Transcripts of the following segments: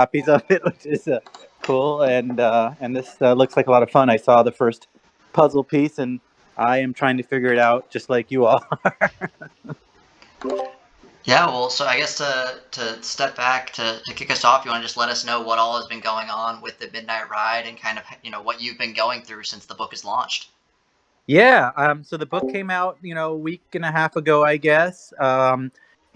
copies of it, which is cool. And this looks like a lot of fun. I saw the first puzzle piece, and I am trying to figure it out, just like you all. Yeah, well, so I guess to step back to kick us off, you want to just let us know what all has been going on with the Midnight Ride and kind of what you've been going through since the book is launched. Yeah. So the book came out, a week and a half ago, I guess.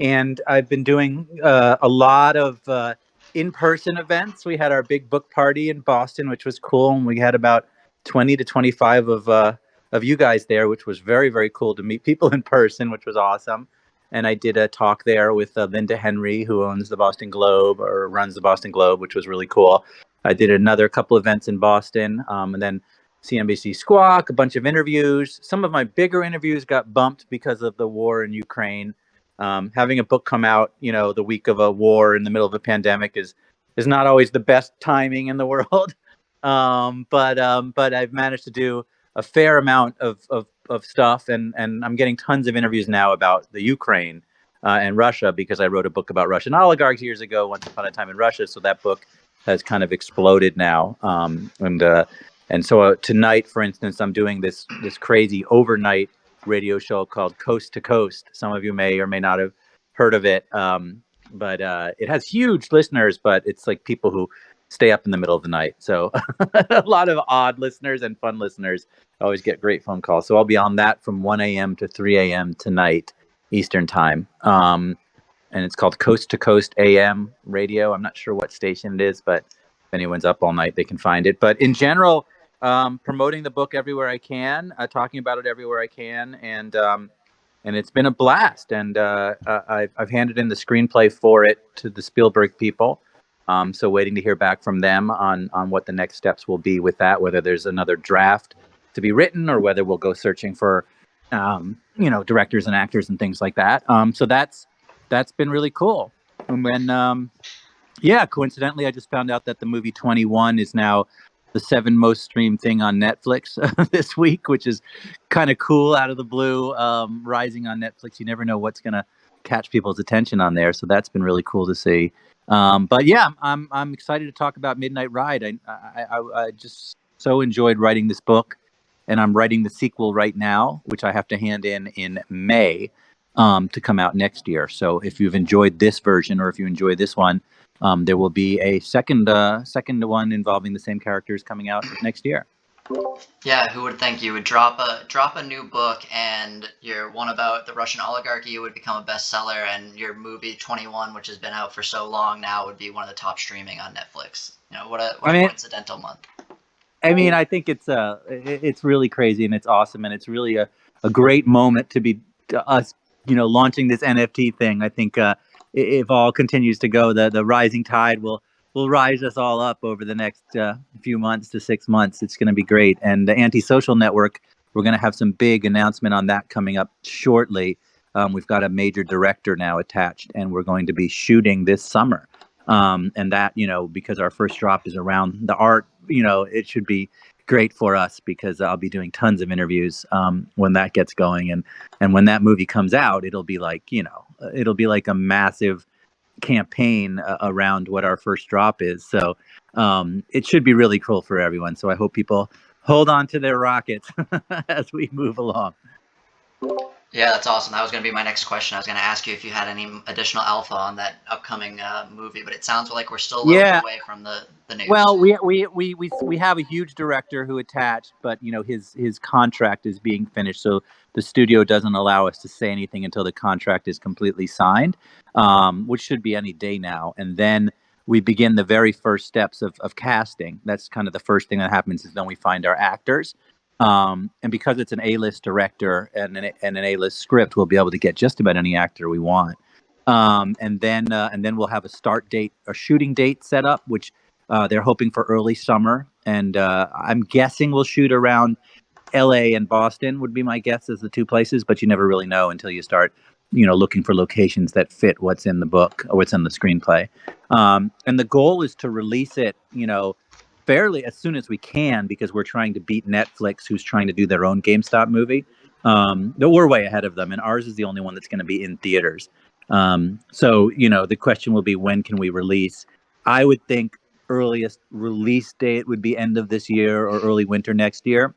And I've been doing a lot of in-person events. We had our big book party in Boston, which was cool, and we had about 20 to 25 of you guys there, which was very, very cool to meet people in person, which was awesome. And I did a talk there with Linda Henry, who owns the Boston Globe or runs the Boston Globe, which was really cool. I did another couple events in Boston, and then CNBC Squawk, a bunch of interviews. Some of my bigger interviews got bumped because of the war in Ukraine. Having a book come out, the week of a war in the middle of a pandemic is not always the best timing in the world. But I've managed to do a fair amount of stuff, and I'm getting tons of interviews now about the Ukraine and Russia, because I wrote a book about Russian oligarchs years ago, Once Upon a Time in Russia. So that book has kind of exploded now, and so tonight, for instance, I'm doing this crazy overnight radio show called Coast to Coast. Some of you may or may not have heard of it, but it has huge listeners. But it's like people who stay up in the middle of the night. So a lot of odd listeners and fun listeners. I always get great phone calls. So I'll be on that from 1 a.m. to 3 a.m. tonight, Eastern time. And it's called Coast to Coast AM radio. I'm not sure what station it is, but if anyone's up all night, they can find it. But in general, promoting the book everywhere I can, talking about it everywhere I can, and it's been a blast. And I've handed in the screenplay for it to the Spielberg people. So waiting to hear back from them on what the next steps will be with that, whether there's another draft to be written or whether we'll go searching for, directors and actors and things like that. So that's been really cool. And then, yeah, coincidentally, I just found out that the movie 21 is now the 7 most streamed thing on Netflix this week, which is kind of cool out of the blue. Rising on Netflix, you never know what's going to catch people's attention on there. So that's been really cool to see. But yeah, I'm excited to talk about Midnight Ride. I just so enjoyed writing this book, and I'm writing the sequel right now, which I have to hand in May, to come out next year. So if you've enjoyed this version, or if you enjoy this one, there will be a second one involving the same characters coming out next year. Yeah, who would think you would drop a new book and your one about the Russian oligarchy would become a bestseller, and your movie 21, which has been out for so long now, would be one of the top streaming on Netflix. What a coincidental month. I mean, I think it's really crazy, and it's awesome, and it's really a great moment to be us, launching this NFT thing. I think if all continues to go, the rising tide will rise us all up over the next few months to 6 months. It's going to be great. And the Antisocial Network, we're going to have some big announcement on that coming up shortly. We've got a major director now attached, and we're going to be shooting this summer. And that, because our first drop is around the art, it should be great for us, because I'll be doing tons of interviews when that gets going. And when that movie comes out, it'll be like a massive campaign around what our first drop is. So it should be really cool for everyone. So I hope people hold on to their rockets as we move along. Yeah, that's awesome. That was going to be my next question. I was going to ask you if you had any additional alpha on that upcoming movie, but it sounds like we're still a little bit away from the news. Well, we have a huge director who attached, but his contract is being finished, so the studio doesn't allow us to say anything until the contract is completely signed, which should be any day now. And then we begin the very first steps of casting. That's kind of the first thing that happens, is then we find our actors. And because it's an A-list director and an A-list script, we'll be able to get just about any actor we want. And then we'll have a shooting date set up, which they're hoping for early summer. And I'm guessing we'll shoot around LA and Boston would be my guess as the 2 places, but you never really know until you start, looking for locations that fit what's in the book or what's in the screenplay. And the goal is to release it, fairly as soon as we can, because we're trying to beat Netflix, who's trying to do their own GameStop movie. We're way ahead of them, and ours is the only one that's going to be in theaters. So the question will be, when can we release I would think earliest release date would be end of this year or early winter next year,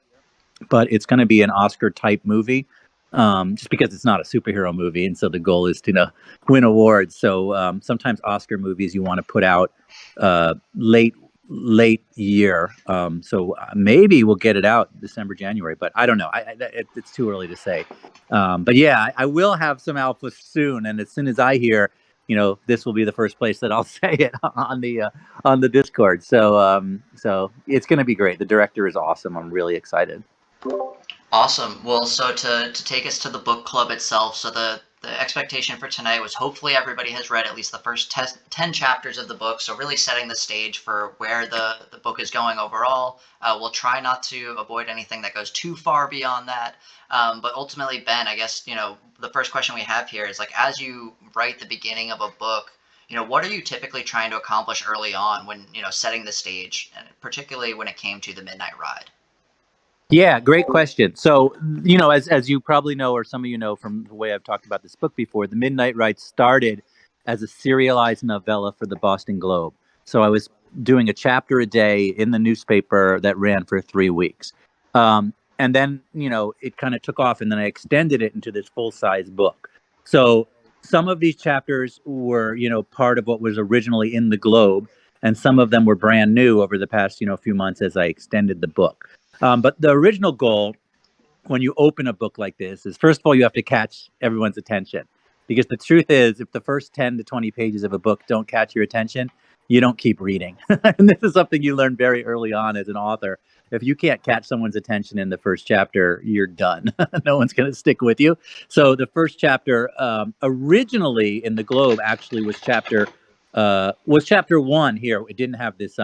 but it's going to be an Oscar type movie, just because it's not a superhero movie, and so the goal is to win awards. So sometimes Oscar movies you want to put out late year. So maybe we'll get it out December, January, but I don't know. It's too early to say. But yeah, I will have some alpha soon, and as soon as I hear, this will be the first place that I'll say it on the Discord. So it's going to be great. The director is awesome. I'm really excited. Awesome. Well, so to take us to the book club itself, so the expectation for tonight was hopefully everybody has read at least the first 10 chapters of the book, so really setting the stage for where the book is going overall. We'll try not to avoid anything that goes too far beyond that. But ultimately, Ben, I guess, the first question we have here is like, as you write the beginning of a book, what are you typically trying to accomplish early on when, setting the stage, and particularly when it came to the Midnight Ride? Yeah, great question. So, as you probably know, or some of you know from the way I've talked about this book before, The Midnight Ride started as a serialized novella for the Boston Globe. So I was doing a chapter a day in the newspaper that ran for 3 weeks. And then, it kind of took off, and then I extended it into this full-size book. So some of these chapters were, part of what was originally in the Globe, and some of them were brand new over the past, few months as I extended the book. But the original goal when you open a book like this is, first of all, you have to catch everyone's attention. Because the truth is, if the first 10 to 20 pages of a book don't catch your attention, you don't keep reading. And this is something you learn very early on as an author. If you can't catch someone's attention in the first chapter, you're done. No one's going to stick with you. So the first chapter, originally in the Globe, actually was chapter one. Here it didn't have this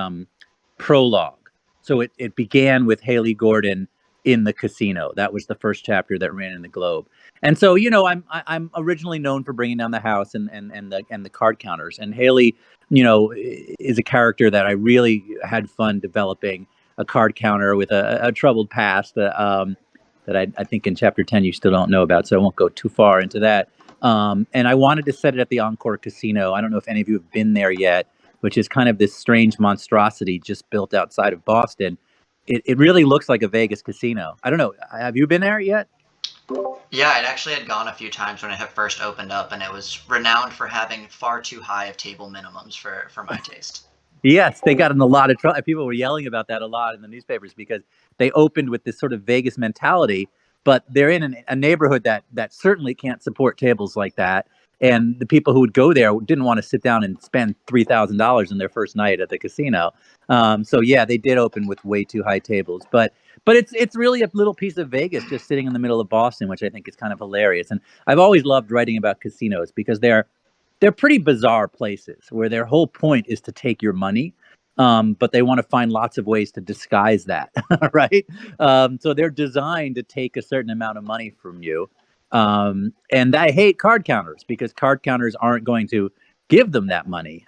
prologue. So it began with Haley Gordon in the casino. That was the first chapter that ran in the Globe. And so, I'm originally known for bringing down the house and the card counters. And Haley, is a character that I really had fun developing, a card counter with a troubled past that I think in chapter 10 you still don't know about. So I won't go too far into that. And I wanted to set it at the Encore Casino. I don't know if any of you have been there yet, which is kind of this strange monstrosity just built outside of Boston. It really looks like a Vegas casino. I don't know. Have you been there yet? Yeah, I'd actually had gone a few times when it had first opened up, and it was renowned for having far too high of table minimums for my taste. Yes, they got in a lot of trouble. People were yelling about that a lot in the newspapers because they opened with this sort of Vegas mentality, but they're in a neighborhood that certainly can't support tables like that. And the people who would go there didn't want to sit down and spend $3,000 in their first night at the casino. So yeah, they did open with way too high tables, but it's really a little piece of Vegas just sitting in the middle of Boston, which I think is kind of hilarious. And I've always loved writing about casinos because they're pretty bizarre places where their whole point is to take your money, but they want to find lots of ways to disguise that, right? So they're designed to take a certain amount of money from you. And I hate card counters because card counters aren't going to give them that money.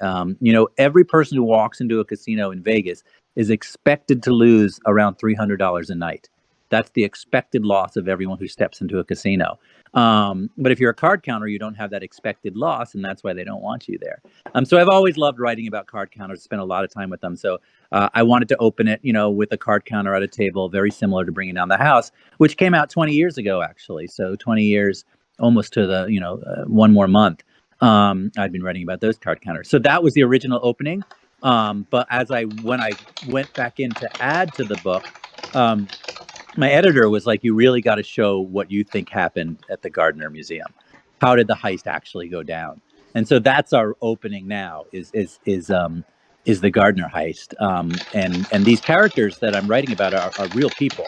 Every person who walks into a casino in Vegas is expected to lose around $300 a night. That's the expected loss of everyone who steps into a casino. But if you're a card counter, you don't have that expected loss, and that's why they don't want you there. So I've always loved writing about card counters, spent a lot of time with them. So I wanted to open it, with a card counter at a table, very similar to Bringing Down the House, which came out 20 years ago, actually. So 20 years, almost to the, one more month. I'd been writing about those card counters. So that was the original opening. But when I went back in to add to the book, my editor was like, "You really got to show what you think happened at the Gardner Museum. How did the heist actually go down?" And so that's our opening now is the Gardner heist. And these characters that I'm writing about are real people.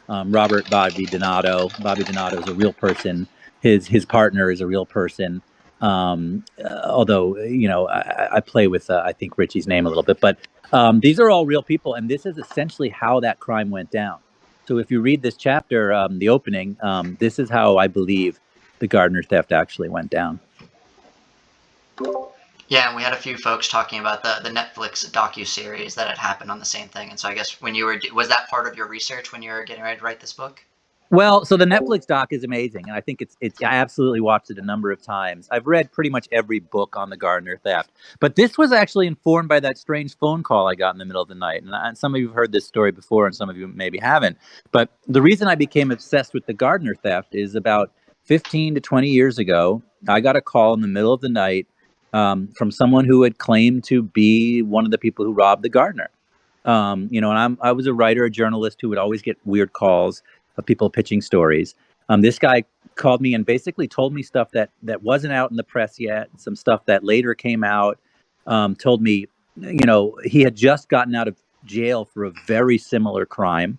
Robert Bobby Donato is a real person. His partner is a real person. Although I play with I think Richie's name a little bit, but these are all real people, and this is essentially how that crime went down. So if you read this chapter, the opening, this is how I believe the Gardner theft actually went down. Yeah, and we had a few folks talking about the Netflix docu-series that had happened on the same thing. And so I guess was that part of your research when you were getting ready to write this book? Well, so the Netflix doc is amazing, and I think it's I absolutely watched it a number of times. I've read pretty much every book on the Gardner theft, but this was actually informed by that strange phone call I got in the middle of the night. And some of you have heard this story before, and some of you maybe haven't. But the reason I became obsessed with the Gardner theft is about 15 to 20 years ago. I got a call in the middle of the night from someone who had claimed to be one of the people who robbed the Gardner. And I was a writer, a journalist who would always get weird calls of people pitching stories. This guy called me and basically told me stuff that wasn't out in the press yet, some stuff that later came out. Told me, he had just gotten out of jail for a very similar crime,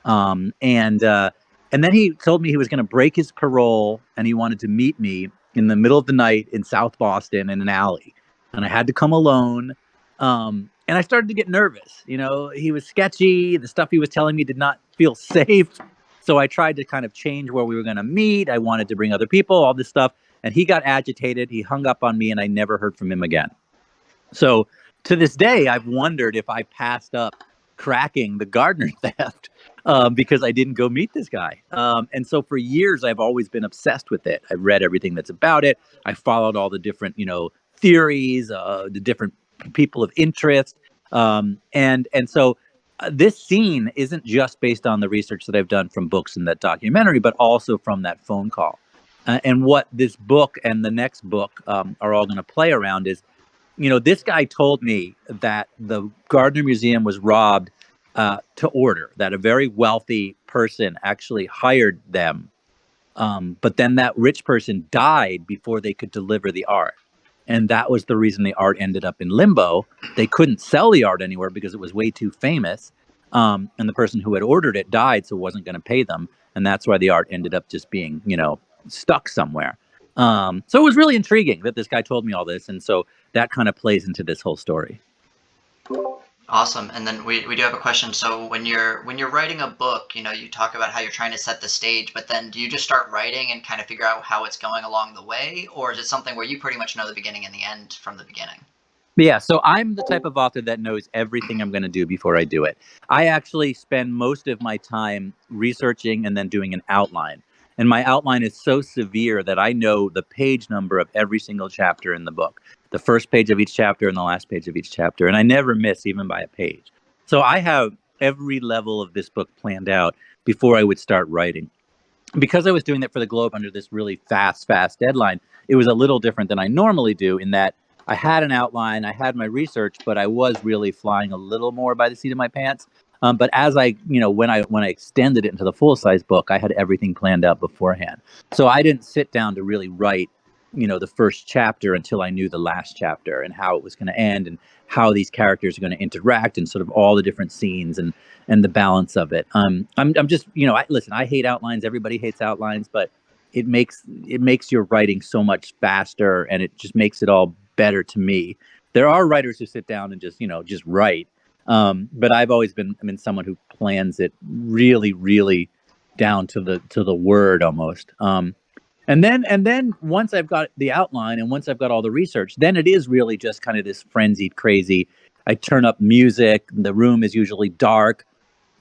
and then he told me he was going to break his parole and he wanted to meet me in the middle of the night in South Boston in an alley, and I had to come alone. And I started to get nervous. He was sketchy. The stuff he was telling me did not feel safe. So I tried to kind of change where we were going to meet. I wanted to bring other people, all this stuff. And he got agitated. He hung up on me, and I never heard from him again. So to this day, I've wondered if I passed up cracking the Gardner theft because I didn't go meet this guy. And so for years, I've always been obsessed with it. I've read everything that's about it. I followed all the different, theories, the different people of interest. And so this scene isn't just based on the research that I've done from books and that documentary, but also from that phone call. And what this book and the next book are all going to play around is, this guy told me that the Gardner Museum was robbed to order, that a very wealthy person actually hired them. But then that rich person died before they could deliver the art. And that was the reason the art ended up in limbo. They couldn't sell the art anywhere because it was way too famous. And the person who had ordered it died, so wasn't going to pay them. And that's why the art ended up just being, stuck somewhere. So it was really intriguing that this guy told me all this. And so that kind of plays into this whole story. Awesome. And then we do have a question. So when you're writing a book, you talk about how you're trying to set the stage, but then do you just start writing and kind of figure out how it's going along the way, or is it something where you pretty much know the beginning and the end from the beginning? Yeah, so I'm the type of author that knows everything I'm going to do before I do it. I actually spend most of my time researching and then doing an outline. And my outline is so severe that I know the page number of every single chapter in the book, the first page of each chapter and the last page of each chapter. And I never miss even by a page. So I have every level of this book planned out before I would start writing. Because I was doing that for the Globe under this really fast deadline, it was a little different than I normally do in that I had an outline, I had my research, but I was really flying a little more by the seat of my pants. But as I, when I extended it into the full size book, I had everything planned out beforehand. So I didn't sit down to really write, the first chapter until I knew the last chapter and how it was going to end and how these characters are going to interact and sort of all the different scenes and the balance of it. I'm just, listen, I hate outlines. Everybody hates outlines, but it makes your writing so much faster, and it just makes it all better to me. There are writers who sit down and just write, but I've always been someone who plans it really, really down to the word almost. And then once I've got the outline and once I've got all the research, then it is really just kind of this frenzied, crazy. I turn up music. The room is usually dark.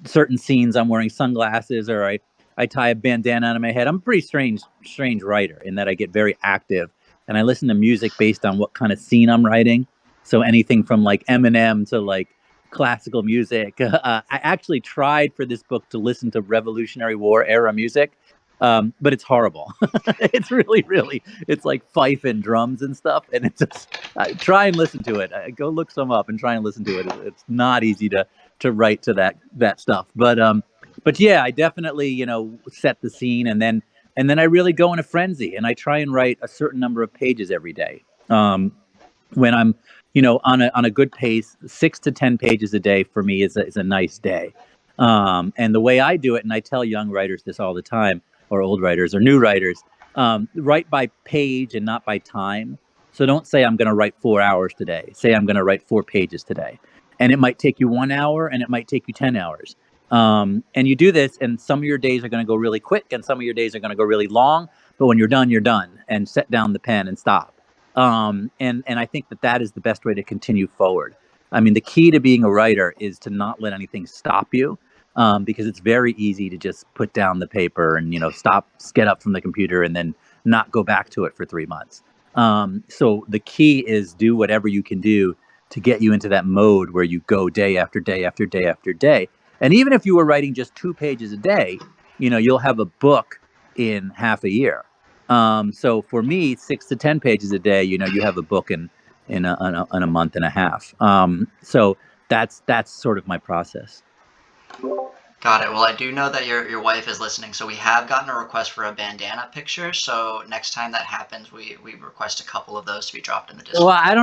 Certain scenes I'm wearing sunglasses, or I tie a bandana on my head. I'm a pretty strange writer in that I get very active and I listen to music based on what kind of scene I'm writing. So anything from like Eminem to like classical music. I actually tried for this book to listen to Revolutionary War era music, but it's horrible. It's really, it's like fife and drums and stuff. And it's just, try and listen to it. Go look some up and try and listen to it. It's not easy to write to that stuff. But yeah, I definitely set the scene, and then I really go in a frenzy, and I try and write a certain number of pages every day. When I'm on a good pace, 6 to 10 pages a day for me is a nice day. And the way I do it, and I tell young writers this all the time, or old writers or new writers, write by page and not by time. So don't say I'm going to write 4 hours today. Say I'm going to write 4 pages today, and it might take you 1 hour, and it might take you 10 hours. And you do this, and some of your days are going to go really quick, and some of your days are going to go really long. But when you're done, you're done, and set down the pen and stop. And I think that is the best way to continue forward. I mean, the key to being a writer is to not let anything stop you. because it's very easy to just put down the paper and stop, get up from the computer, and then not go back to it for 3 months. So the key is do whatever you can do to get you into that mode where you go day after day after day after day. And even if you were writing just 2 pages a day, you'll have a book in half a year. So for me, 6 to 10 pages a day, you have a book in a month and a half. So that's sort of my process. Got it. Well, I do know that your wife is listening, so we have gotten a request for a bandana picture. So next time that happens, we request a couple of those to be dropped in the Well, Discord. I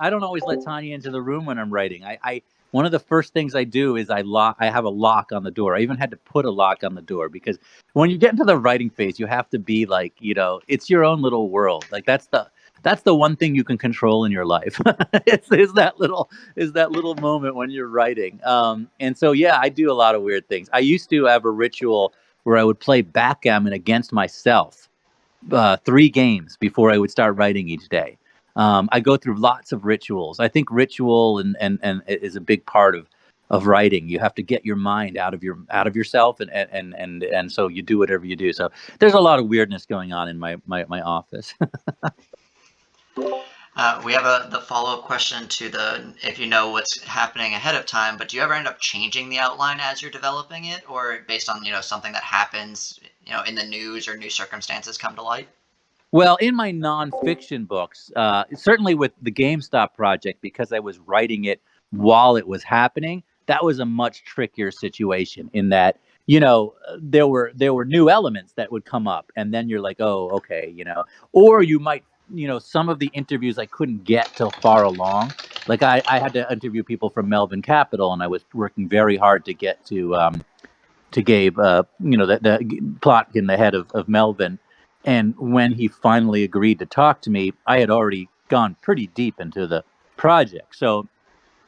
don't always let Tanya into the room when I'm writing. I one of the first things I do is I have a lock on the door. I even had to put a lock on the door because when you get into the writing phase, you have to be like, it's your own little world. Like that's the one thing you can control in your life. is that little moment when you're writing. And so yeah, I do a lot of weird things. I used to have a ritual where I would play backgammon against myself 3 games before I would start writing each day. I go through lots of rituals. I think ritual and is a big part of writing. You have to get your mind out of yourself, and so you do whatever you do. So there's a lot of weirdness going on in my office. We have the follow-up question to the if you know what's happening ahead of time, but do you ever end up changing the outline as you're developing it, or based on something that happens in the news or new circumstances come to light? Well, in my nonfiction books, certainly with the GameStop project, because I was writing it while it was happening, that was a much trickier situation. In that, there were new elements that would come up, and then you're like, oh, okay, or you might, some of the interviews I couldn't get till far along. Like I had to interview people from Melvin Capital, and I was working very hard to get to Gabe, the Plotkin, the head of Melvin. And when he finally agreed to talk to me, I had already gone pretty deep into the project. So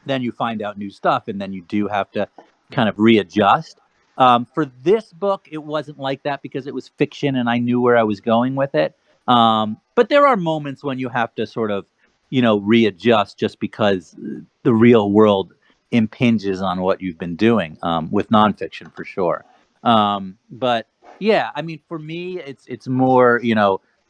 then you find out new stuff, and then you do have to kind of readjust. For this book, it wasn't like that because it was fiction and I knew where I was going with it. But there are moments when you have to sort of, readjust just because the real world impinges on what you've been doing, with nonfiction for sure. But yeah, I mean, for me, it's more,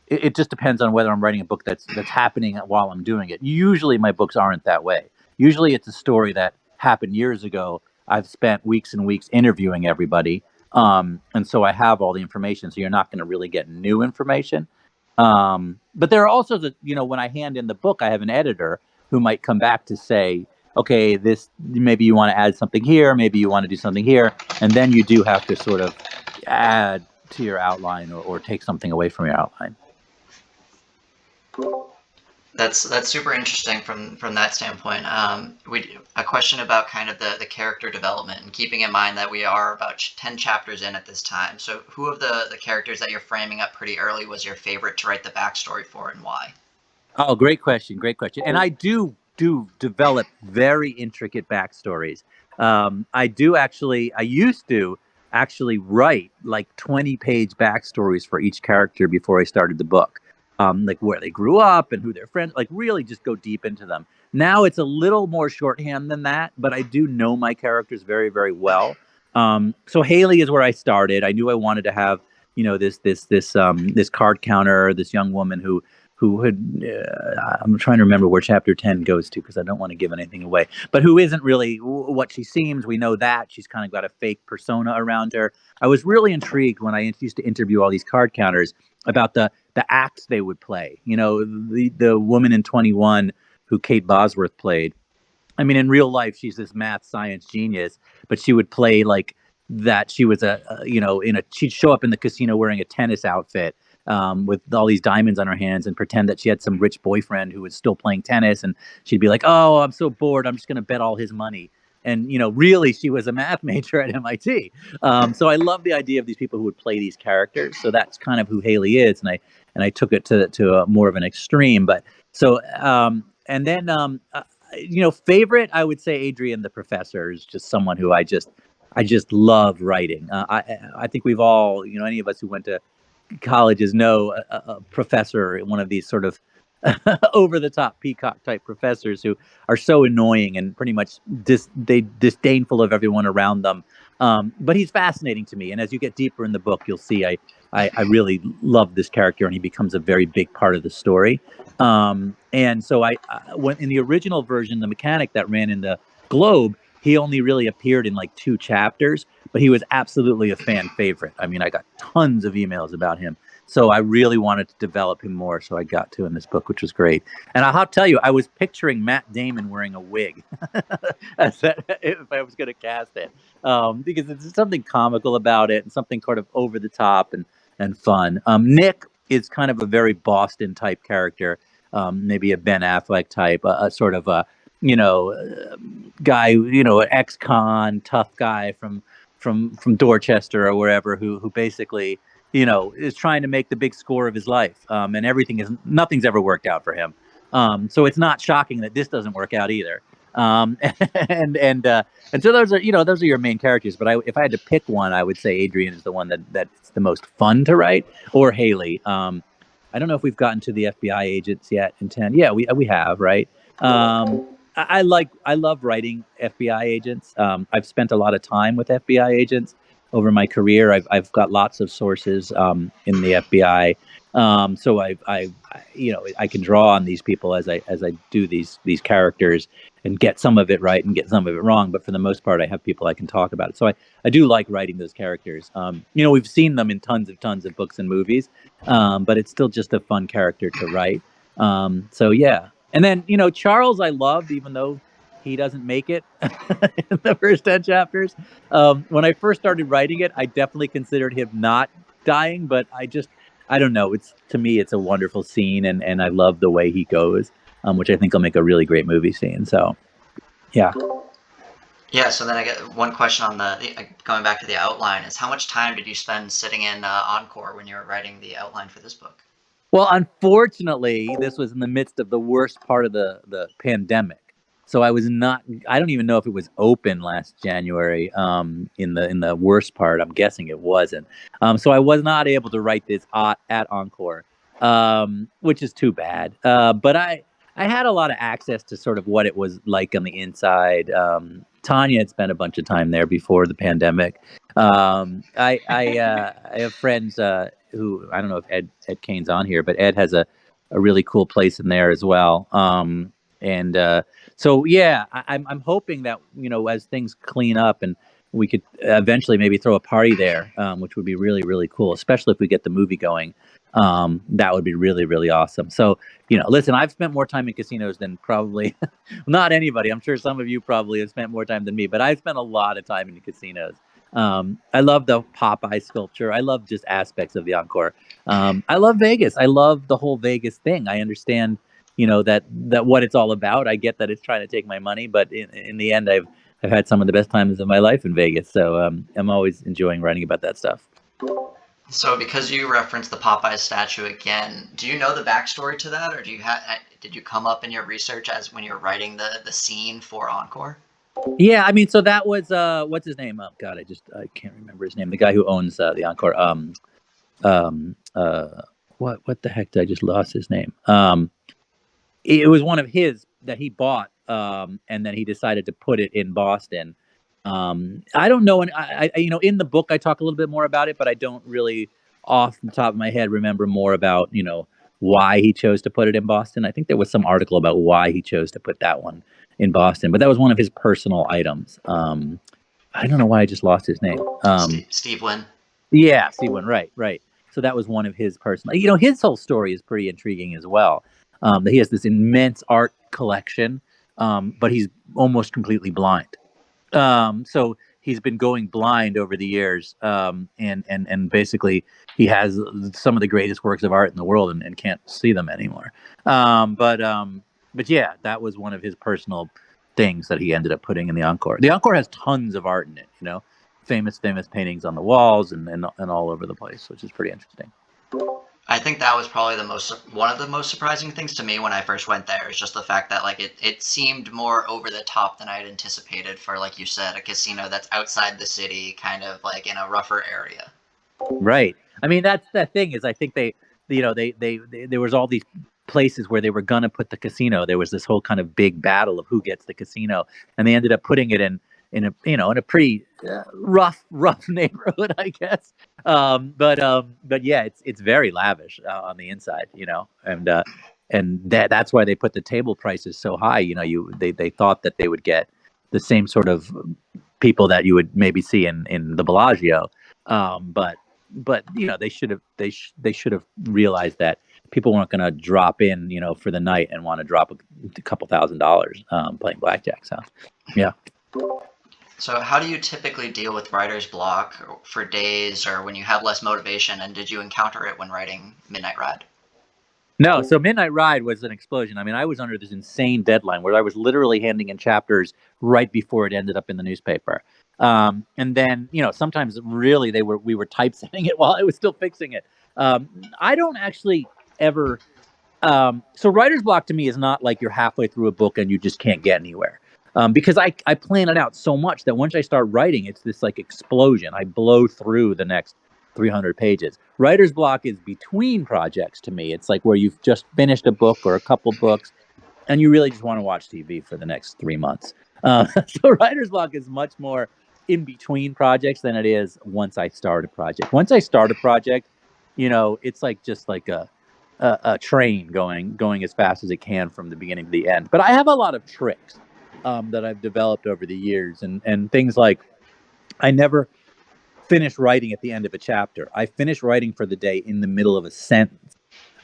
it just depends on whether I'm writing a book that's happening while I'm doing it. Usually, my books aren't that way. Usually, it's a story that happened years ago. I've spent weeks and weeks interviewing everybody, and so I have all the information. So you're not going to really get new information. But there are also when I hand in the book, I have an editor who might come back to say, okay, this maybe you want to add something here, maybe you want to do something here, and then you do have to sort of add to your outline, or take something away from your outline. That's super interesting from that standpoint. A question about kind of the character development and keeping in mind that we are about 10 chapters in at this time. So, who of the characters that you're framing up pretty early was your favorite to write the backstory for, and why? Oh, great question, great question. And I do develop very intricate backstories. I used to actually write like 20-page backstories for each character before I started the book. Like where they grew up and who their friends, like really just go deep into them. Now it's a little more shorthand than that, but I do know my characters very, very well. So Haley is where I started. I knew I wanted to have, this card counter, this young woman who had, I'm trying to remember where chapter 10 goes to because I don't want to give anything away, but who isn't really what she seems. We know that she's kind of got a fake persona around her. I was really intrigued when I used to interview all these card counters about the acts they would play. The woman in 21 who Kate Bosworth played. I mean, in real life, she's this math science genius, but she would play like that. She was she'd show up in the casino wearing a tennis outfit, with all these diamonds on her hands, and pretend that she had some rich boyfriend who was still playing tennis. And she'd be like, oh, I'm so bored. I'm just going to bet all his money. And, really, she was a math major at MIT. So I love the idea of these people who would play these characters. So that's kind of who Haley is. And I took it to a more of an extreme. But so, and then, favorite, I would say Adrian the Professor is just someone who I just love writing. I think we've all, any of us who went to colleges know a professor, one of these sort of over the top peacock type professors who are so annoying and pretty much disdainful of everyone around them. But he's fascinating to me, and as you get deeper in the book, you'll see I really love this character, and he becomes a very big part of the story. And so when in the original version, the mechanic that ran in the Globe, he only really appeared in like 2 chapters, but he was absolutely a fan favorite. I mean, I got tons of emails about him. So I really wanted to develop him more. So I got to in this book, which was great. And I'll tell you, I was picturing Matt Damon wearing a wig if I was going to cast it, because there's something comical about it and something kind of over the top and fun. Nick is kind of a very Boston type character, maybe a Ben Affleck type, a sort of a guy, an ex-con, tough guy from Dorchester or wherever, who basically is trying to make the big score of his life, and nothing's ever worked out for him. So it's not shocking that this doesn't work out either. Um, and and uh, and so those are your main characters. But if I had to pick one, I would say Adrian is the one that's the most fun to write, or Haley. I don't know if we've gotten to the FBI agents yet in 10. Yeah, we have, right? I love writing FBI agents. I've spent a lot of time with FBI agents over my career. I've got lots of sources in the FBI. So I can draw on these people as I do these characters and get some of it right and get some of it wrong. But for the most part, I have people I can talk about it. So I do like writing those characters. We've seen them in tons of books and movies, but it's still just a fun character to write. So yeah. And then, Charles, I loved, even though he doesn't make it in the first 10 chapters. When I first started writing it, I definitely considered him not dying, but I don't know. To me, it's a wonderful scene, and I love the way he goes, which I think will make a really great movie scene. So, yeah. Yeah, so then I get one question on going back to the outline is how much time did you spend sitting in Encore when you were writing the outline for this book? Well, unfortunately, this was in the midst of the worst part of the pandemic. So I don't even know if it was open last January, in the worst part. I'm guessing it wasn't. So I was not able to write this at Encore, which is too bad. But I had a lot of access to sort of what it was like on the inside. Tanya had spent a bunch of time there before the pandemic. I have friends who, I don't know if Ed Kane's on here, but Ed has a really cool place in there as well. And so yeah, I'm hoping that as things clean up and we could eventually maybe throw a party there, which would be really really cool, especially if we get the movie going. That would be really really awesome. So listen, I've spent more time in casinos than probably not anybody. I'm sure some of you probably have spent more time than me, but I've spent a lot of time in casinos. I love the Popeye sculpture. I love just aspects of the Encore. I love Vegas. I love the whole Vegas thing. I understand, that what it's all about. I get that it's trying to take my money, but in the end, I've had some of the best times of my life in Vegas. So I'm always enjoying writing about that stuff. So because you referenced the Popeye statue again, do you know the backstory to that, or did you come up in your research as when you're writing the scene for Encore? Yeah, I mean, so that was what's his name? Oh God, I can't remember his name. The guy who owns the Encore. Um, uh, what the heck? Did I just lost his name? It was one of his that he bought, and then he decided to put it in Boston. I don't know, and in the book I talk a little bit more about it, but I don't really, off the top of my head, remember more about why he chose to put it in Boston. I think there was some article about why he chose to put that one in Boston, but that was one of his personal items. I don't know why I just lost his name. Steve Wynn. Yeah, Steve Wynn, right. So that was one of his personal. His whole story is pretty intriguing as well. That he has this immense art collection, but he's almost completely blind. So he's been going blind over the years, and basically he has some of the greatest works of art in the world and can't see them anymore. But yeah, that was one of his personal things that he ended up putting in the Encore. The Encore has tons of art in it, famous paintings on the walls and all over the place, which is pretty interesting. I think that was probably one of the most surprising things to me when I first went there. Is just the fact that like it seemed more over the top than I had anticipated for, like you said, a casino that's outside the city, kind of like in a rougher area. Right. I mean, that's the thing is I think they there was all these places where they were gonna put the casino. There was this whole kind of big battle of who gets the casino, and they ended up putting it in a in a pretty rough neighborhood, I guess. But yeah, it's very lavish on the inside, and that's why they put the table prices so high. They thought that they would get the same sort of people that you would maybe see in the Bellagio, but they should have realized that people weren't going to drop in, for the night and want to drop a couple $1,000 playing blackjack. So, yeah. So, how do you typically deal with writer's block for days or when you have less motivation? And did you encounter it when writing Midnight Ride? No, so Midnight Ride was an explosion. I mean, I was under this insane deadline where I was literally handing in chapters right before it ended up in the newspaper. And then, sometimes really we were typesetting it while I was still fixing it. I don't actually ever. So writer's block to me is not like you're halfway through a book and you just can't get anywhere. Because I plan it out so much that once I start writing, it's this like explosion. I blow through the next 300 pages. Writer's block is between projects to me. It's like where you've just finished a book or a couple books and you really just want to watch TV for the next 3 months. So writer's block is much more in between projects than it is once I start a project. Once I start a project, it's like just like a train going as fast as it can from the beginning to the end. But I have a lot of tricks that I've developed over the years, and things like I never finish writing at the end of a chapter. I finish writing for the day in the middle of a sentence.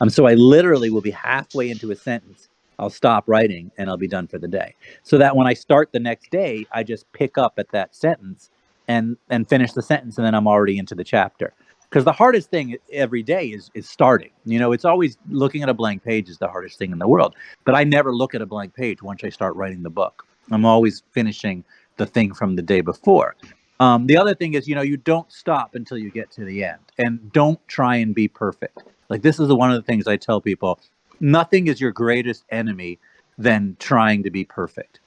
So I literally will be halfway into a sentence. I'll stop writing and I'll be done for the day. So that when I start the next day, I just pick up at that sentence and finish the sentence, and then I'm already into the chapter. Because the hardest thing every day is starting. It's always looking at a blank page is the hardest thing in the world. But I never look at a blank page once I start writing the book. I'm always finishing the thing from the day before. The other thing is, you don't stop until you get to the end, and don't try and be perfect. Like, this is one of the things I tell people. Nothing is your greatest enemy than trying to be perfect.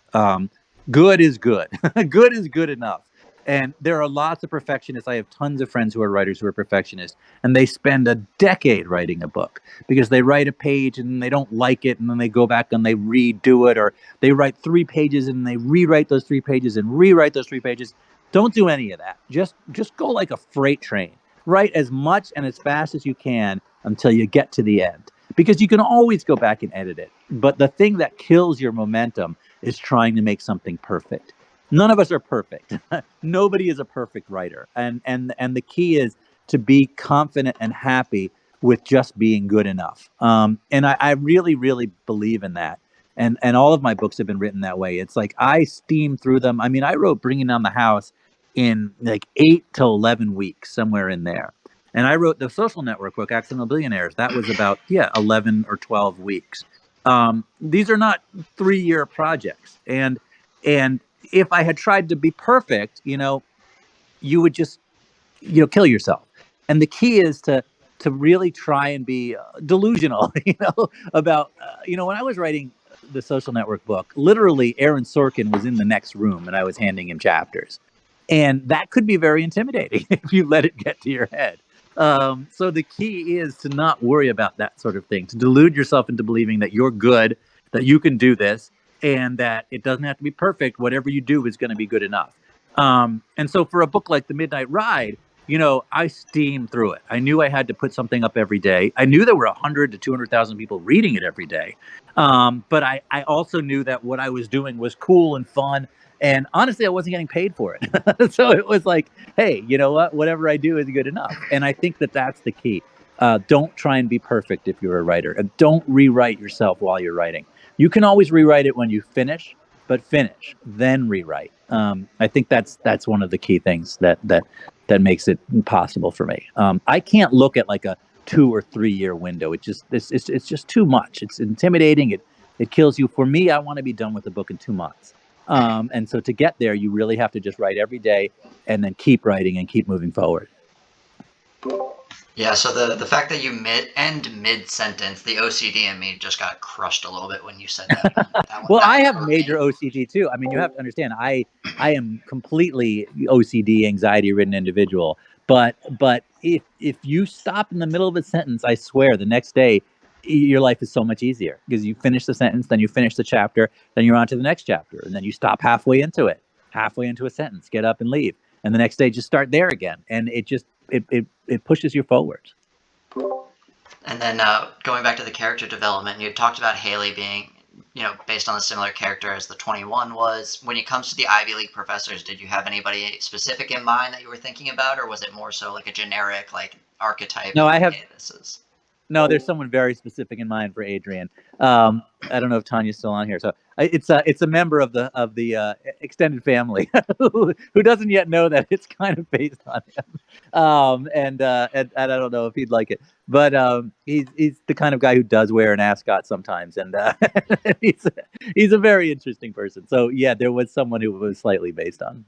Good is good. Good is good enough. And there are lots of perfectionists. I have tons of friends who are writers who are perfectionists, and they spend a decade writing a book because they write a page and they don't like it, and then they go back and they redo it, or they write 3 pages and they rewrite those 3 pages and rewrite those 3 pages. Don't do any of that. Just go like a freight train. Write as much and as fast as you can until you get to the end, because you can always go back and edit it. But the thing that kills your momentum is trying to make something perfect. None of us are perfect. Nobody is a perfect writer. And the key is to be confident and happy with just being good enough. And I really, really believe in that. And all of my books have been written that way. It's like I steam through them. I mean, I wrote Bringing Down the House in like 8 to 11 weeks, somewhere in there. And I wrote the Social Network book, Accidental Billionaires. That was about 11 or 12 weeks. These are not 3-year projects. And if I had tried to be perfect, you would just kill yourself. And the key is to really try and be delusional, about when I was writing the Social Network book, literally Aaron Sorkin was in the next room and I was handing him chapters, and that could be very intimidating if you let it get to your head. So the key is to not worry about that sort of thing, to delude yourself into believing that you're good, that you can do this, and that it doesn't have to be perfect. Whatever you do is going to be good enough. And so for a book like The Midnight Ride, I steamed through it. I knew I had to put something up every day. I knew there were 100 to 200,000 people reading it every day. But I also knew that what I was doing was cool and fun. And honestly, I wasn't getting paid for it. So it was like, hey, you know what? Whatever I do is good enough. And I think that that's the key. Don't try and be perfect if you're a writer. And don't rewrite yourself while you're writing. You can always rewrite it when you finish, but finish, then rewrite. I think that's one of the key things that makes it possible for me. I can't look at like a 2 or 3 year window. It's just too much. It's intimidating. It kills you. For me, I want to be done with the book in 2 months. And so to get there, you really have to just write every day and then keep writing and keep moving forward. Yeah, so the fact that you end mid-sentence, the OCD in me just got crushed a little bit when you said that. Well, I have major OCD too. I mean, you have to understand, I am completely OCD, anxiety-ridden individual. But if you stop in the middle of a sentence, I swear the next day your life is so much easier, because you finish the sentence, then you finish the chapter, then you're on to the next chapter, and then you stop halfway into a sentence, get up and leave. and the next day just start there again, and it pushes you forward. And then going back to the character development, you talked about Haley being, based on a similar character as the 21 was. When it comes to the Ivy League professors, did you have anybody specific in mind that you were thinking about, or was it more so like a generic like archetype? No, Of, I have hey, this is. No, there's someone very specific in mind for Adrian. I don't know if Tanya's still on here, so it's a member of the extended family who doesn't yet know that it's kind of based on him. And I don't know if he'd like it, but he's the kind of guy who does wear an ascot sometimes, and he's he's a very interesting person. So yeah, there was someone who was slightly based on.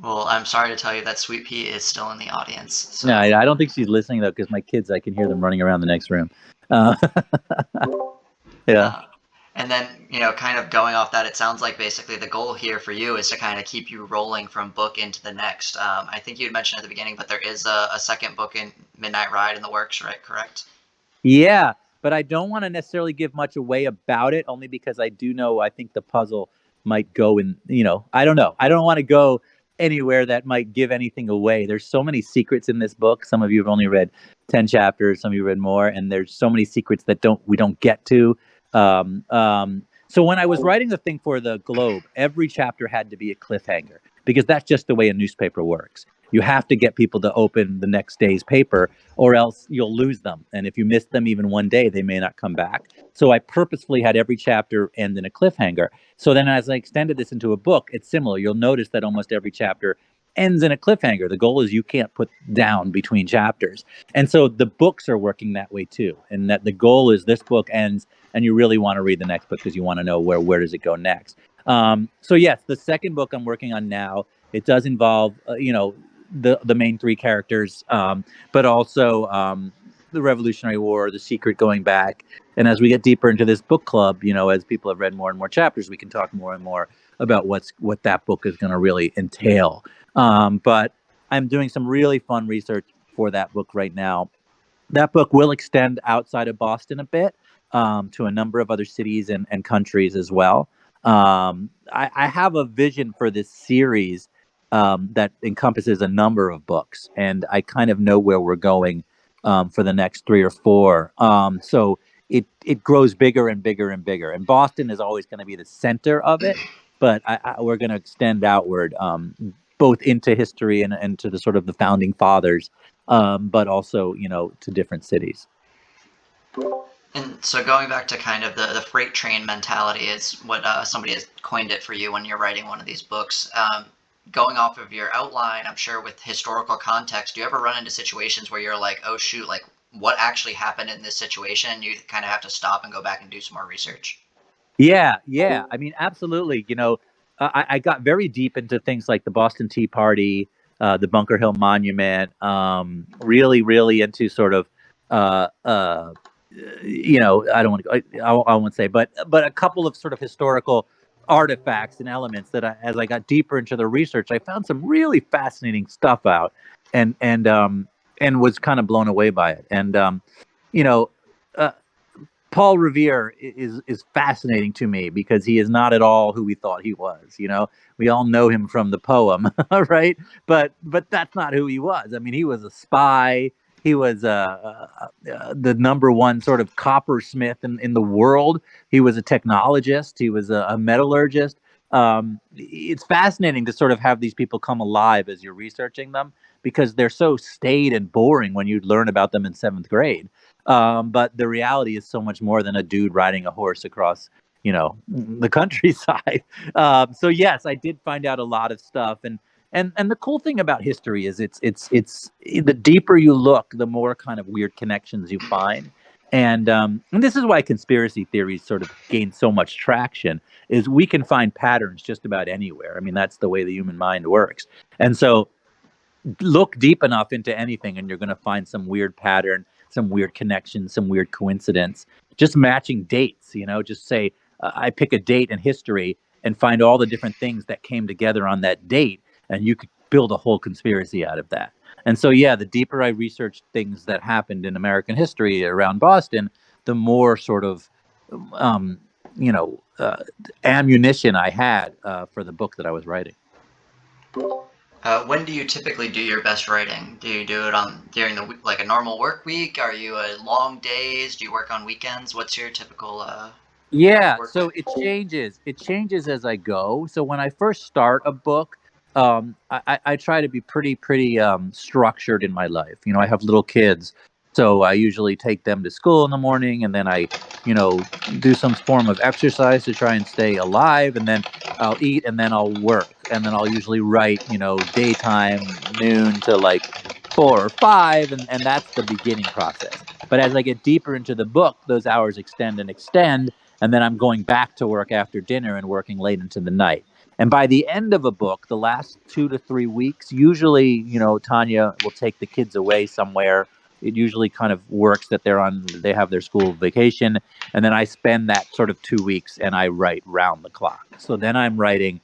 Well, I'm sorry to tell you that Sweet Pea is still in the audience. So. No, I don't think she's listening though, because my kids, I can hear them running around the next room. Yeah. And then, kind of going off that, it sounds like basically the goal here for you is to kind of keep you rolling from book into the next. I think you had mentioned at the beginning, but there is a second book in Midnight Ride in the works, right? Correct? Yeah, but I don't want to necessarily give much away about it, only because I do know I think the puzzle might go in, I don't know. I don't want to go anywhere that might give anything away. There's so many secrets in this book. Some of you have only read 10 chapters, some of you read more, and there's so many secrets that we don't get to. So when I was writing the thing for the Globe, every chapter had to be a cliffhanger because that's just the way a newspaper works. You have to get people to open the next day's paper, or else you'll lose them. And if you miss them even one day, they may not come back. So I purposefully had every chapter end in a cliffhanger. So then as I extended this into a book, it's similar. You'll notice that almost every chapter ends in a cliffhanger. The goal is you can't put down between chapters. And so the books are working that way too. And that the goal is this book ends and you really want to read the next book because you want to know where does it go next. So yes, the second book I'm working on now, it does involve, the main three characters, but also the Revolutionary War, the secret going back. And as we get deeper into this book club, as people have read more and more chapters, we can talk more and more about what that book is going to really entail. But I'm doing some really fun research for that book right now. That book will extend outside of Boston a bit, to a number of other cities and countries as well. I have a vision for this series that encompasses a number of books, and I kind of know where we're going for the next 3 or 4. So it grows bigger and bigger and bigger, and Boston is always going to be the center of it, but we're going to extend outward, both into history and to the sort of the founding fathers, but also to different cities. And so going back to kind of the freight train mentality is what somebody has coined it for you when you're writing one of these books. Going off of your outline, I'm sure with historical context, do you ever run into situations where you're like, oh shoot, like what actually happened in this situation? You kind of have to stop and go back and do some more research. Yeah. I mean, absolutely. I got very deep into things like the Boston Tea Party, the Bunker Hill Monument, really, really into sort of, I don't want to go, I won't say, but a couple of sort of historical artifacts and elements that as I got deeper into the research, I found some really fascinating stuff out, and was kind of blown away by it. And, you know, uh, Paul Revere is fascinating to me because he is not at all who we thought he was. We all know him from the poem, right? But that's not who he was. I mean, he was a spy. He was the number one sort of coppersmith in the world. He was a technologist. He was a metallurgist. It's fascinating to sort of have these people come alive as you're researching them because they're so staid and boring when you learn about them in seventh grade. But the reality is so much more than a dude riding a horse across, the countryside. So yes, I did find out a lot of stuff, and the cool thing about history is it's the deeper you look, the more kind of weird connections you find. And this is why conspiracy theories sort of gain so much traction, is we can find patterns just about anywhere. I mean, that's the way the human mind works. And so look deep enough into anything and you're going to find some weird pattern, some weird connection, some weird coincidence. Just matching dates, just say, I pick a date in history and find all the different things that came together on that date, and you could build a whole conspiracy out of that. And so, yeah, the deeper I researched things that happened in American history around Boston, the more sort of, um, you know, uh, ammunition I had for the book that I was writing. When do you typically do your best writing? Do you do it on during the like a normal work week? Are you long days? Do you work on weekends? What's your typical Yeah, work so week? it changes. It changes as I go. So when I first start a book, I try to be pretty structured in my life. You know, I have little kids, so I usually take them to school in the morning, and then I, do some form of exercise to try and stay alive, and then I'll eat, and then I'll work, and then I'll usually write, daytime, noon to like 4 or 5, and that's the beginning process. But as I get deeper into the book, those hours extend and extend, and then I'm going back to work after dinner and working late into the night. And by the end of a book, the last 2 to 3 weeks, usually, Tanya will take the kids away somewhere. It usually kind of works that they have their school vacation. And then I spend that sort of 2 weeks and I write round the clock. So then I'm writing,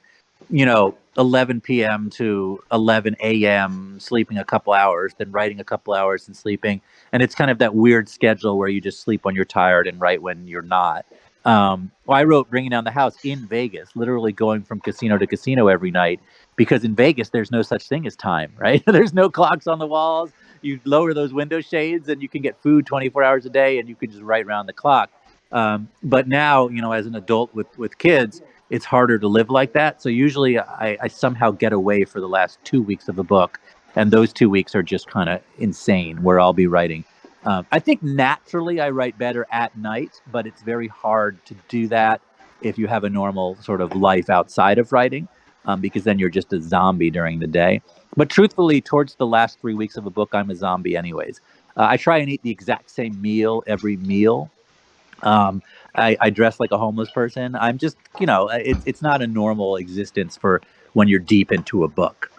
11 p.m. to 11 a.m., sleeping a couple hours, then writing a couple hours and sleeping. And it's kind of that weird schedule where you just sleep when you're tired and write when you're not. Well, I wrote Bringing Down the House in Vegas, literally going from casino to casino every night, because in Vegas there's no such thing as time, right? There's no clocks on the walls. You lower those window shades and you can get food 24 hours a day, and you can just write around the clock. But now, as an adult with kids, it's harder to live like that. So usually I somehow get away for the last 2 weeks of a book, and those 2 weeks are just kind of insane, where I'll be writing. I think naturally I write better at night, but it's very hard to do that if you have a normal sort of life outside of writing, because then you're just a zombie during the day. But truthfully, towards the last 3 weeks of a book, I'm a zombie anyways. I try and eat the exact same meal every meal. um, I dress like a homeless person. I'm just, it's not a normal existence for when you're deep into a book,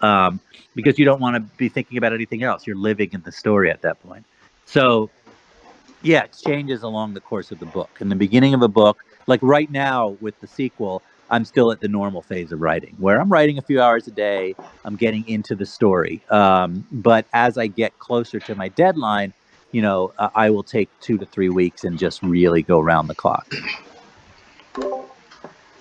because you don't want to be thinking about anything else. You're living in the story at that point. So yeah, it changes along the course of the book. In the beginning of a book, like right now with the sequel, I'm still at the normal phase of writing, where I'm writing a few hours a day. I'm getting into the story. But as I get closer to my deadline, I will take 2 to 3 weeks and just really go round the clock.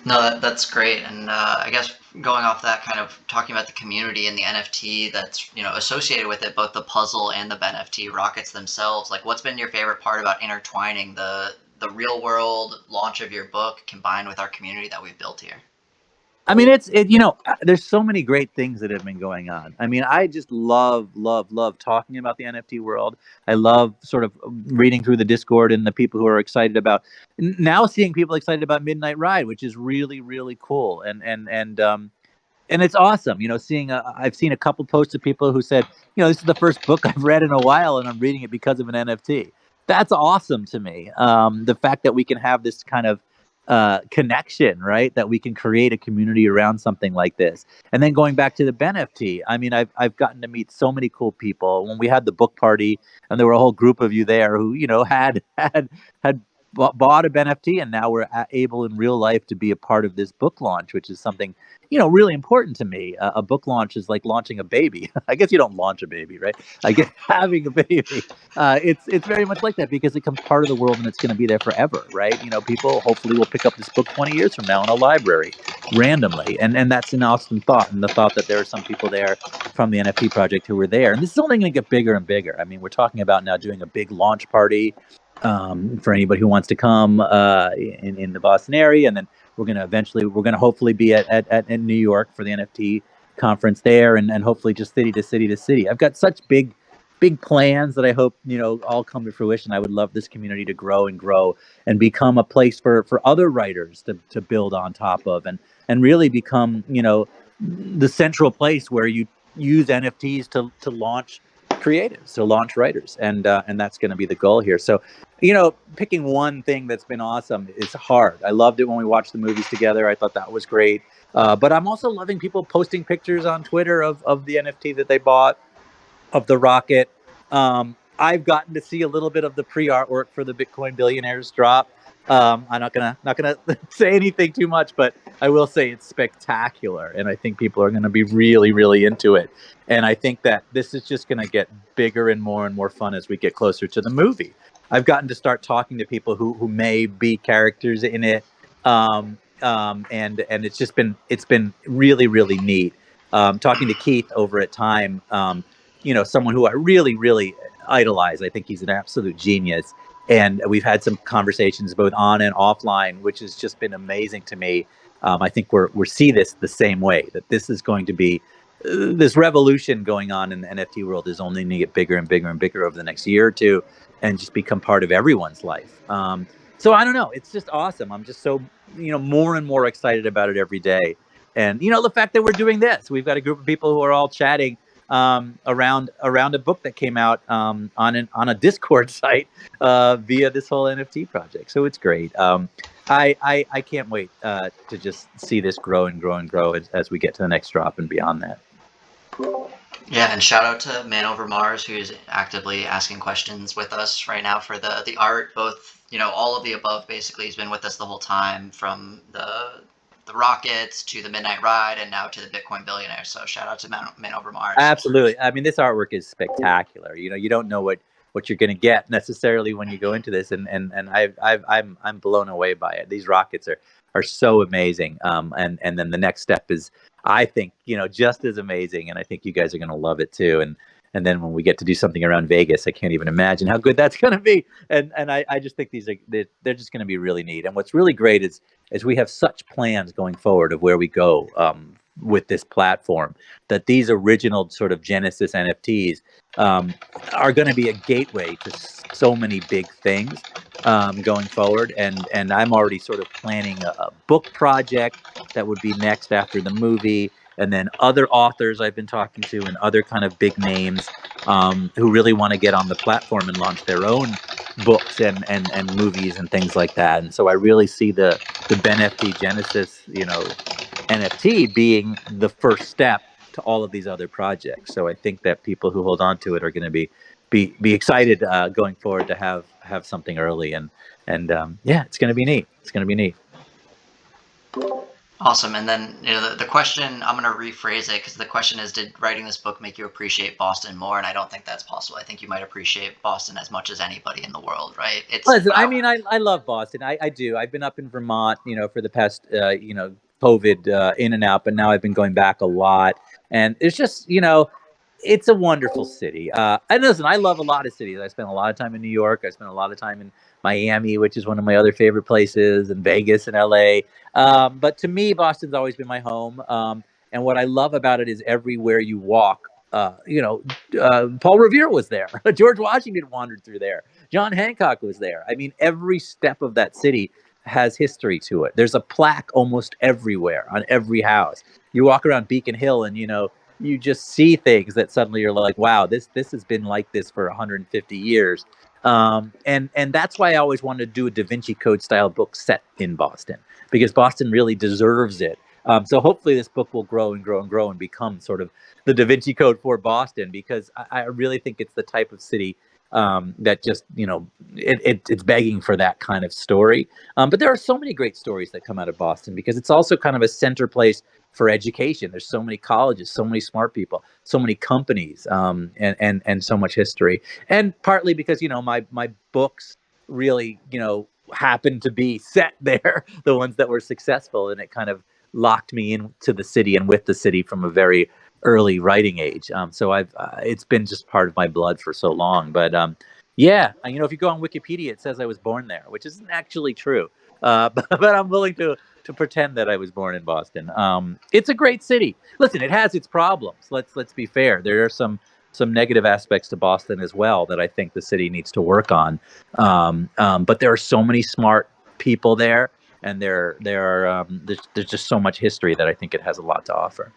No, that's great. And I guess going off that, kind of talking about the community and the NFT that's associated with it, both the puzzle and the BeNFT rockets themselves. Like, what's been your favorite part about intertwining the real world launch of your book combined with our community that we've built here? I mean, there's so many great things that have been going on. I mean, I just love talking about the NFT world. I love sort of reading through the Discord and the people who are excited about now seeing people excited about Midnight Ride, which is really, really cool. And it's awesome, seeing I've seen a couple posts of people who said, this is the first book I've read in a while and I'm reading it because of an NFT. That's awesome to me. The fact that we can have this kind of connection, right? That we can create a community around something like this. And then going back to the BenFT, I mean, I've gotten to meet so many cool people. When we had the book party, and there were a whole group of you there who, had bought a BenFT, and now we're able in real life to be a part of this book launch, which is something really important to me. A book launch is like launching a baby. I guess you don't launch a baby, right? I guess having a baby. It's very much like that because it becomes part of the world and it's going to be there forever, right? People hopefully will pick up this book 20 years from now in a library randomly, and that's an awesome thought. And the thought that there are some people there from the NFT project who were there, and this is only going to get bigger and bigger. I mean, we're talking about now doing a big launch party for anybody who wants to come in the Boston area, and then we're going to hopefully be at in New York for the NFT conference there, and hopefully just city to city to city. I've got such big plans that I hope all come to fruition. I would love this community to grow and become a place for other writers to build on top of, and really become the central place where you use NFTs to launch creatives, to launch writers, and that's going to be the goal here. So picking one thing that's been awesome is hard. I loved it when we watched the movies together. I thought that was great. But I'm also loving people posting pictures on Twitter of the NFT that they bought, of the rocket. I've gotten to see a little bit of the pre-artwork for the Bitcoin Billionaires drop. I'm not gonna say anything too much, but I will say it's spectacular, and I think people are going to be really, really into it. And I think that this is just going to get bigger and more fun as we get closer to the movie. I've gotten to start talking to people who may be characters in it, and it's been really, really neat. talking to Keith over at Time, someone who I really, really idolize. I think he's an absolute genius. And we've had some conversations both on and offline, which has just been amazing to me. I think we're see this the same way, that this is going to be this revolution going on in the NFT world is only going to get bigger and bigger and bigger over the next year or two, and just become part of everyone's life. So I don't know. It's just awesome. I'm just so more and more excited about it every day. And the fact that we're doing this, we've got a group of people who are all chatting around a book that came out on a Discord site via this whole NFT project. So it's great. I can't wait to just see this grow and grow and grow as we get to the next drop and beyond that. Yeah, and shout out to Man Over Mars, who's actively asking questions with us right now for the art, both all of the above. Basically, he's been with us the whole time, from the rockets to the Midnight Ride, and now to the Bitcoin Billionaire. So shout out to Man Over Mars. Absolutely. I mean, this artwork is spectacular. You don't know what you're going to get necessarily when you go into this, and I'm blown away by it. These rockets are so amazing. And then the next step is, I think, just as amazing, and I think you guys are going to love it too. And then when we get to do something around Vegas, I can't even imagine how good that's going to be. And I just think they're just going to be really neat. And what's really great is we have such plans going forward of where we go with this platform, that these original sort of Genesis NFTs are going to be a gateway to so many big things going forward. And I'm already sort of planning a book project that would be next after the movie. And then other authors I've been talking to, and other kind of big names who really want to get on the platform and launch their own books and movies and things like that. And so I really see the BeNFT Genesis, NFT being the first step to all of these other projects. So I think that people who hold on to it are going to be excited going forward to have something early, and yeah, it's going to be neat. It's going to be neat. Awesome. And then the question, I'm going to rephrase it, because the question is, did writing this book make you appreciate Boston more? And I don't think that's possible. I think you might appreciate Boston as much as anybody in the world, right? Listen, I mean, I love Boston. I do. I've been up in Vermont, for the past, COVID in and out, but now I've been going back a lot. And it's just, it's a wonderful city. And listen, I love a lot of cities. I spent a lot of time in New York. I spent a lot of time in Miami, which is one of my other favorite places, and Vegas and LA. But to me, Boston's always been my home. And what I love about it is everywhere you walk, Paul Revere was there. George Washington wandered through there. John Hancock was there. I mean, every step of that city has history to it. There's a plaque almost everywhere on every house. You walk around Beacon Hill, and you just see things that suddenly you're like, wow, this has been like this for 150 years. And that's why I always wanted to do a Da Vinci Code style book set in Boston, because Boston really deserves it. So hopefully this book will grow and grow and grow and become sort of the Da Vinci Code for Boston, because I really think it's the type of city that just, it's begging for that kind of story. But there are so many great stories that come out of Boston, because it's also kind of a center place for education. There's so many colleges, so many smart people, so many companies, and so much history. And partly because, my books really, happened to be set there, the ones that were successful, and it kind of locked me into the city and with the city from a very early writing age. So it's been just part of my blood for so long. But yeah, if you go on Wikipedia, it says I was born there, which isn't actually true. But I'm willing to pretend that I was born in Boston. It's a great city. Listen, it has its problems. Let's be fair. There are some negative aspects to Boston as well that I think the city needs to work on. But there are so many smart people there, and there's just so much history that I think it has a lot to offer.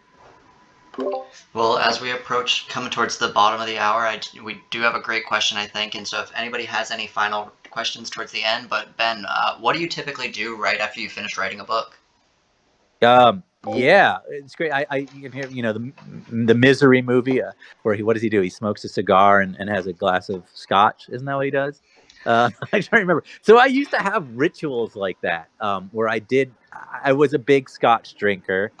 Well, as we approach coming towards the bottom of the hour, we do have a great question, I think. And so if anybody has any final questions towards the end, but Ben, what do you typically do right after you finish writing a book? Yeah, it's great. You can hear, the Misery movie, where what does he do? He smokes a cigar and has a glass of scotch. Isn't that what he does? I don't remember. So I used to have rituals like that, where I was a big scotch drinker.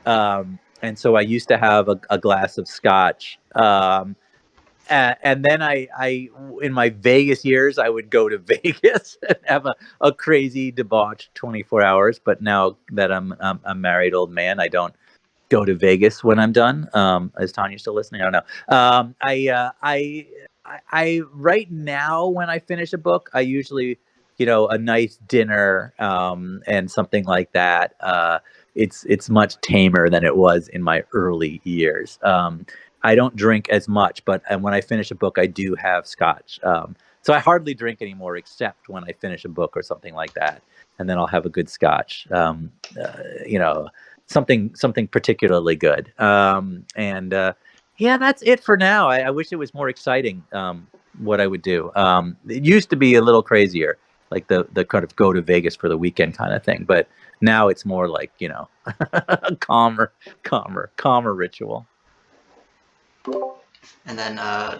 And so I used to have a glass of scotch. And then in my Vegas years, I would go to Vegas and have a crazy debauched 24 hours. But now that I'm a married old man, I don't go to Vegas when I'm done. Is Tanya still listening? I don't know. I right now when I finish a book, I usually, a nice dinner and something like that. It's much tamer than it was in my early years. I don't drink as much, but when I finish a book, I do have scotch. So I hardly drink anymore, except when I finish a book or something like that, and then I'll have a good scotch. You know, something particularly good. And yeah, that's it for now. I wish it was more exciting. What I would do. It used to be a little crazier, like the kind of go to Vegas for the weekend kind of thing, but now it's more like a calmer ritual. And then, I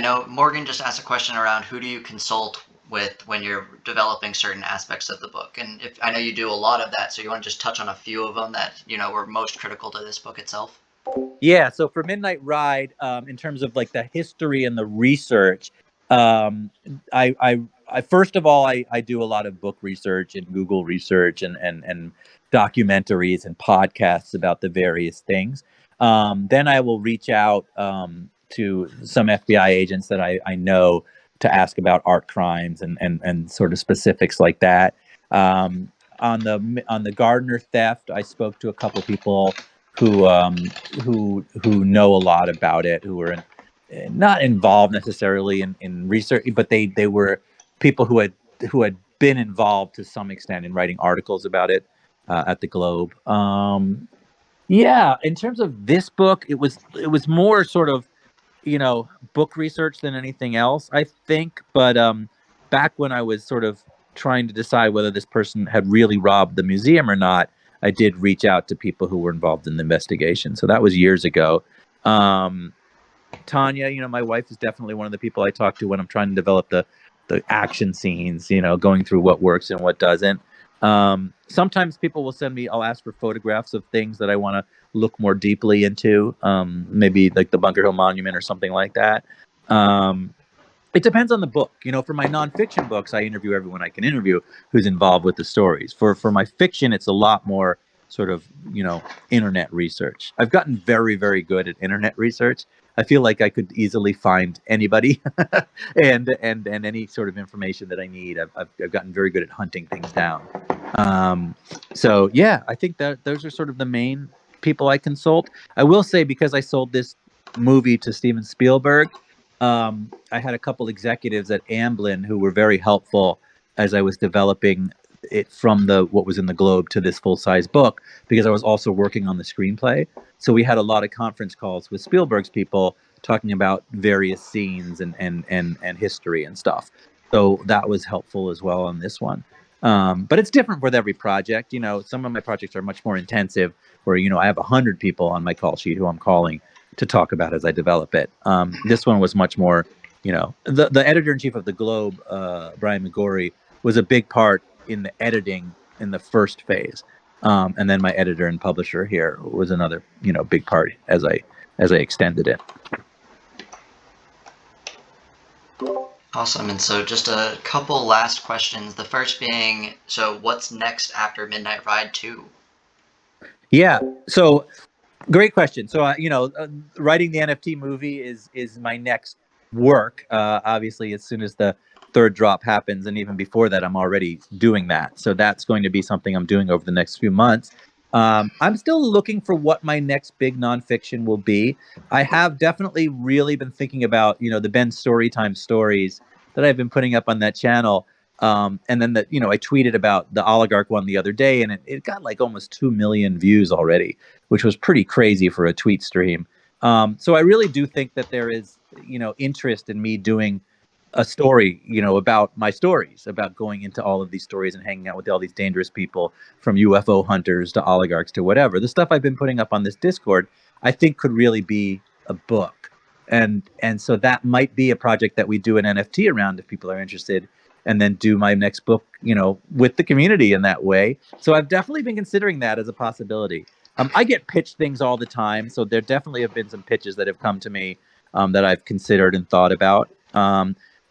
know Morgan just asked a question around who do you consult with when you're developing certain aspects of the book, and if I know you do a lot of that, so you want to just touch on a few of them that were most critical to this book itself. Yeah, so for Midnight Ride, in terms of like the history and the research, um, I first of all, I do a lot of book research and Google research and documentaries and podcasts about the various things. Then I will reach out to some FBI agents that I know to ask about art crimes and sort of specifics like that. On the Gardner theft, I spoke to a couple people who know a lot about it, who were not involved necessarily in research, but they were people who had been involved to some extent in writing articles about it at the Globe. Yeah, in terms of this book, it was more sort of book research than anything else, I think. But back when I was sort of trying to decide whether this person had really robbed the museum or not, I did reach out to people who were involved in the investigation. So that was years ago. Um, Tanya, my wife is definitely one of the people I talk to when I'm trying to develop the action scenes, going through what works and what doesn't. Sometimes people will send me, I'll ask for photographs of things that I want to look more deeply into, maybe like the Bunker Hill Monument or something like that. It depends on the book. For my nonfiction books, I interview everyone I can interview who's involved with the stories. For my fiction, it's a lot more sort of internet research. I've gotten very, very good at internet research. I feel like I could easily find anybody and any sort of information that I need. I've gotten very good at hunting things down. Um, so yeah, I think that those are sort of the main people I consult. I will say, because I sold this movie to Steven Spielberg, I had a couple executives at Amblin who were very helpful as I was developing it from the what was in the Globe to this full size book, because I was also working on the screenplay. So we had a lot of conference calls with Spielberg's people talking about various scenes and history and stuff. So that was helpful as well on this one. But it's different with every project. Some of my projects are much more intensive, where I have 100 people on my call sheet who I'm calling to talk about as I develop it. This one was much more, the editor in chief of the Globe, Brian McGorry, was a big part in the editing in the first phase, and then my editor and publisher here was another, big part as I extended it. Awesome. And so just a couple last questions. The first being, so what's next after Midnight Ride 2? Yeah. So great question. So, writing the NFT movie is my next work. Obviously, as soon as the third drop happens, and even before that, I'm already doing that. So that's going to be something I'm doing over the next few months. I'm still looking for what my next big nonfiction will be. I have definitely really been thinking about, the Ben Storytime stories that I've been putting up on that channel. And then I tweeted about the oligarch one the other day, and it got like almost 2 million views already, which was pretty crazy for a tweet stream. So I really do think that there is, interest in me doing a story, about my stories, about going into all of these stories and hanging out with all these dangerous people, from UFO hunters to oligarchs to whatever. The stuff I've been putting up on this Discord, I think could really be a book. And so that might be a project that we do an NFT around if people are interested, and then do my next book, with the community in that way. So I've definitely been considering that as a possibility. I get pitched things all the time, so there definitely have been some pitches that have come to me that I've considered and thought about.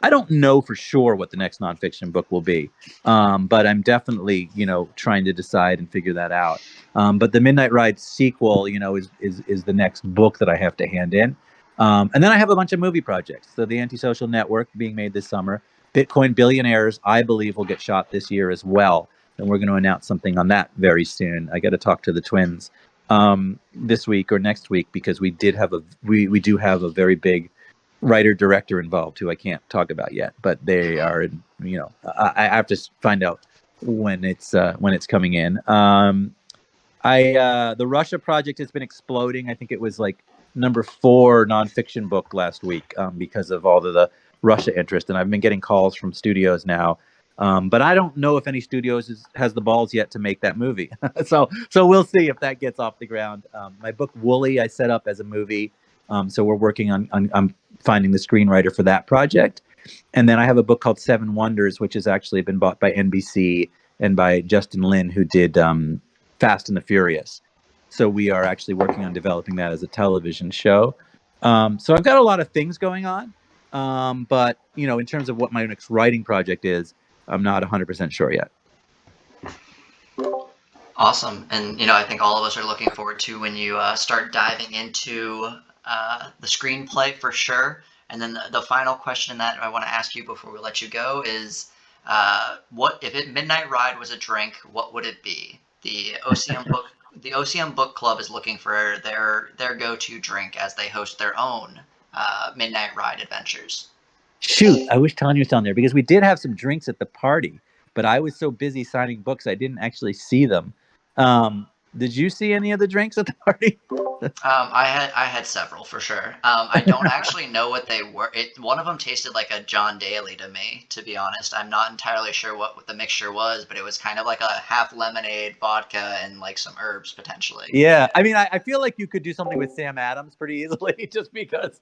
I don't know for sure what the next nonfiction book will be, but I'm definitely, trying to decide and figure that out. But the Midnight Ride sequel, is the next book that I have to hand in. And then I have a bunch of movie projects. So the Antisocial Network being made this summer, Bitcoin Billionaires, I believe will get shot this year as well. And we're going to announce something on that very soon. I got to talk to the twins this week or next week because we do have a very big writer director involved who I can't talk about yet, but they are, I have to find out when it's coming in. The Russia project has been exploding. I think it was like number 4 nonfiction book last week because of all of the Russia interest, and I've been getting calls from studios now. But I don't know if any studios has the balls yet to make that movie. so we'll see if that gets off the ground. My book Wooly I set up as a movie, so we're working on finding the screenwriter for that project. And then I have a book called Seven Wonders, which has actually been bought by NBC and by Justin Lin, who did Fast and the Furious. So we are actually working on developing that as a television show. So I've got a lot of things going on. But, in terms of what my next writing project is, I'm not 100% sure yet. Awesome. And, I think all of us are looking forward to when you start diving into the screenplay for sure. And then the final question that I want to ask you before we let you go is, what if Midnight Ride was a drink? What would it be? The OCM Book Club is looking for their go-to drink as they host their own Midnight Ride adventures. Shoot, I wish Tanya was down there because we did have some drinks at the party, but I was so busy signing books I didn't actually see them. Did you see any of the drinks at the party? I had several for sure. I don't actually know what they were. One of them tasted like a John Daly to me, to be honest. I'm not entirely sure what the mixture was, but it was kind of like a half lemonade, vodka, and like some herbs potentially. Yeah, I mean, I feel like you could do something with Sam Adams pretty easily, just because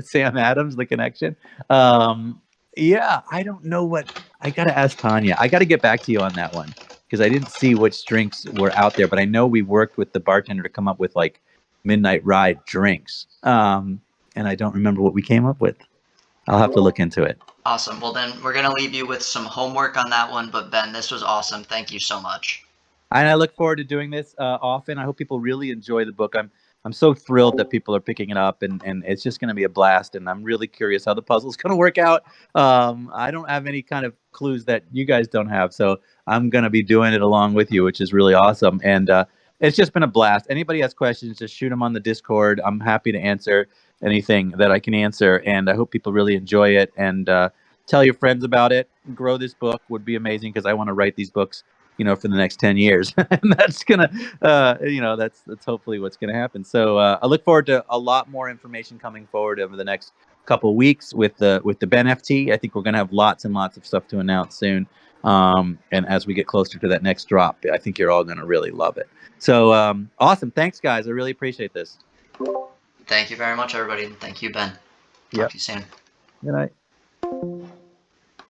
Sam Adams, the connection. Yeah, I don't know what I got to ask Tanya. I got to get back to you on that one because I didn't see which drinks were out there, but I know we worked with the bartender to come up with like Midnight Ride drinks, and I don't remember what we came up with. I'll have to look into it. Awesome. Well, then we're gonna leave you with some homework on that one. But Ben, this was awesome. Thank you so much. And I look forward to doing this often. I hope people really enjoy the book. I'm so thrilled that people are picking it up, and it's just going to be a blast. And I'm really curious how the puzzle's going to work out. I don't have any kind of clues that you guys don't have, so I'm going to be doing it along with you, which is really awesome. And it's just been a blast. Anybody has questions, just shoot them on the Discord. I'm happy to answer anything that I can answer, and I hope people really enjoy it. And tell your friends about it. Grow this book would be amazing because I want to write these books for the next 10 years. And that's gonna, that's hopefully what's gonna happen. So I look forward to a lot more information coming forward over the next couple of weeks with the BeNFT. I think we're gonna have lots and lots of stuff to announce soon. And as we get closer to that next drop, I think you're all gonna really love it. So awesome. Thanks, guys. I really appreciate this. Thank you very much, everybody. Thank you, Ben. Talk to you soon. Good night.